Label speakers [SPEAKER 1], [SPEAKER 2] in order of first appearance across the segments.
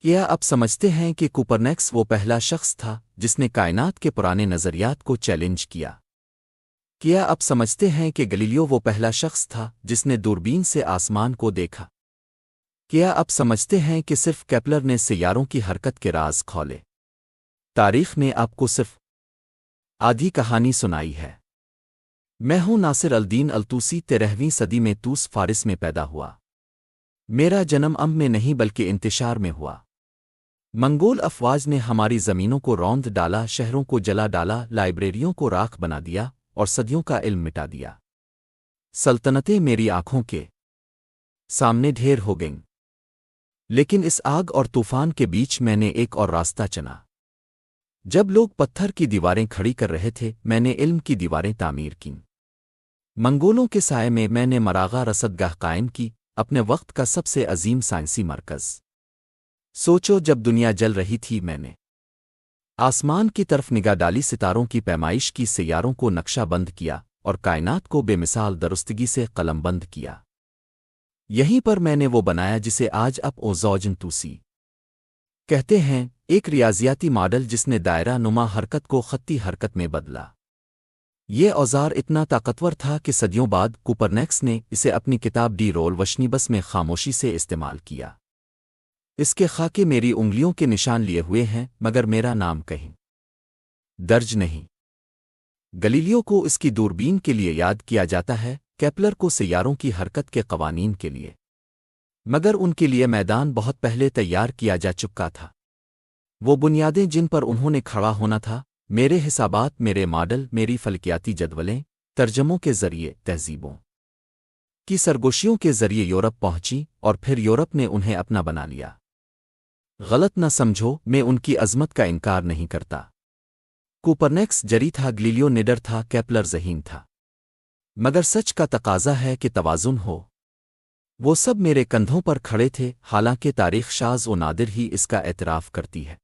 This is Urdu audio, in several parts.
[SPEAKER 1] کیا اب سمجھتے ہیں کہ کوپرنیکس وہ پہلا شخص تھا جس نے کائنات کے پرانے نظریات کو چیلنج کیا؟ کیا اب سمجھتے ہیں کہ گلیلیو وہ پہلا شخص تھا جس نے دوربین سے آسمان کو دیکھا؟ کیا اب سمجھتے ہیں کہ صرف کیپلر نے سیاروں کی حرکت کے راز کھولے؟ تاریخ نے آپ کو صرف آدھی کہانی سنائی ہے۔ میں ہوں ناصر الدین الطوسی، 13ویں صدی میں توس فارس میں پیدا ہوا۔ میرا جنم ام میں نہیں بلکہ انتشار میں ہوا۔ منگول افواج نے ہماری زمینوں کو روند ڈالا، شہروں کو جلا ڈالا، لائبریریوں کو راکھ بنا دیا اور صدیوں کا علم مٹا دیا۔ سلطنتیں میری آنکھوں کے سامنے ڈھیر ہو گئیں، لیکن اس آگ اور طوفان کے بیچ میں نے ایک اور راستہ چنا۔ جب لوگ پتھر کی دیواریں کھڑی کر رہے تھے، میں نے علم کی دیواریں تعمیر کیں۔ منگولوں کے سائے میں میں نے مراغہ رصدگاہ قائم کی، اپنے وقت کا سب سے عظیم سائنسی مرکز۔ سوچو، جب دنیا جل رہی تھی میں نے آسمان کی طرف نگاہ ڈالی، ستاروں کی پیمائش کی، سیاروں کو نقشہ بند کیا اور کائنات کو بے مثال درستگی سے قلم بند کیا۔ یہیں پر میں نے وہ بنایا جسے آج آپ اوزوجن توسی کہتے ہیں، ایک ریاضیاتی ماڈل جس نے دائرہ نما حرکت کو خطی حرکت میں بدلا۔ یہ اوزار اتنا طاقتور تھا کہ صدیوں بعد کوپرنیکس نے اسے اپنی کتاب ڈی رول وشنیبس میں خاموشی سے استعمال کیا۔ اس کے خاکے میری انگلیوں کے نشان لیے ہوئے ہیں، مگر میرا نام کہیں درج نہیں۔ گلیلیو کو اس کی دوربین کے لیے یاد کیا جاتا ہے، کیپلر کو سیاروں کی حرکت کے قوانین کے لیے، مگر ان کے لیے میدان بہت پہلے تیار کیا جا چکا تھا۔ وہ بنیادیں جن پر انہوں نے کھڑا ہونا تھا، میرے حسابات، میرے ماڈل، میری فلکیاتی جدولیں، ترجموں کے ذریعے، تہذیبوں کی سرگوشیوں کے ذریعے یورپ پہنچی، اور پھر یورپ نے انہیں اپنا بنا لیا۔ غلط نہ سمجھو، میں ان کی عظمت کا انکار نہیں کرتا۔ کوپرنیکس جری تھا، گلیلیو نڈر تھا، کیپلر ذہین تھا، مگر سچ کا تقاضا ہے کہ توازن ہو۔ وہ سب میرے کندھوں پر کھڑے تھے، حالانکہ تاریخ شاذ و نادر ہی اس کا اعتراف کرتی ہے۔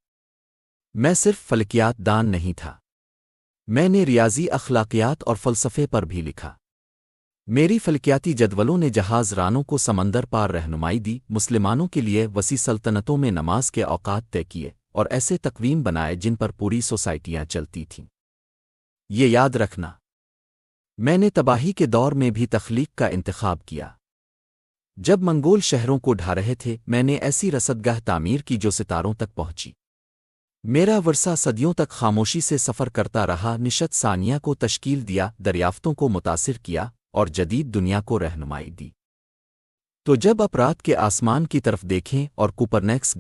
[SPEAKER 1] میں صرف فلکیات دان نہیں تھا، میں نے ریاضی، اخلاقیات اور فلسفے پر بھی لکھا۔ میری فلکیاتی جدولوں نے جہاز رانوں کو سمندر پار رہنمائی دی، مسلمانوں کے لیے وسیع سلطنتوں میں نماز کے اوقات طے کیے، اور ایسے تقویم بنائے جن پر پوری سوسائٹیاں چلتی تھیں۔ یہ یاد رکھنا، میں نے تباہی کے دور میں بھی تخلیق کا انتخاب کیا۔ جب منگول شہروں کو ڈھا رہے تھے، میں نے ایسی رصدگاہ تعمیر کی جو ستاروں تک پہنچی۔ میرا ورثہ صدیوں تک خاموشی سے سفر کرتا رہا، نشت ثانیہ کو تشکیل دیا، دریافتوں کو متاثر کیا اور جدید دنیا کو رہنمائی دی۔ تو جب آپ رات کے آسمان کی طرف دیکھیں اور کوپرنیکس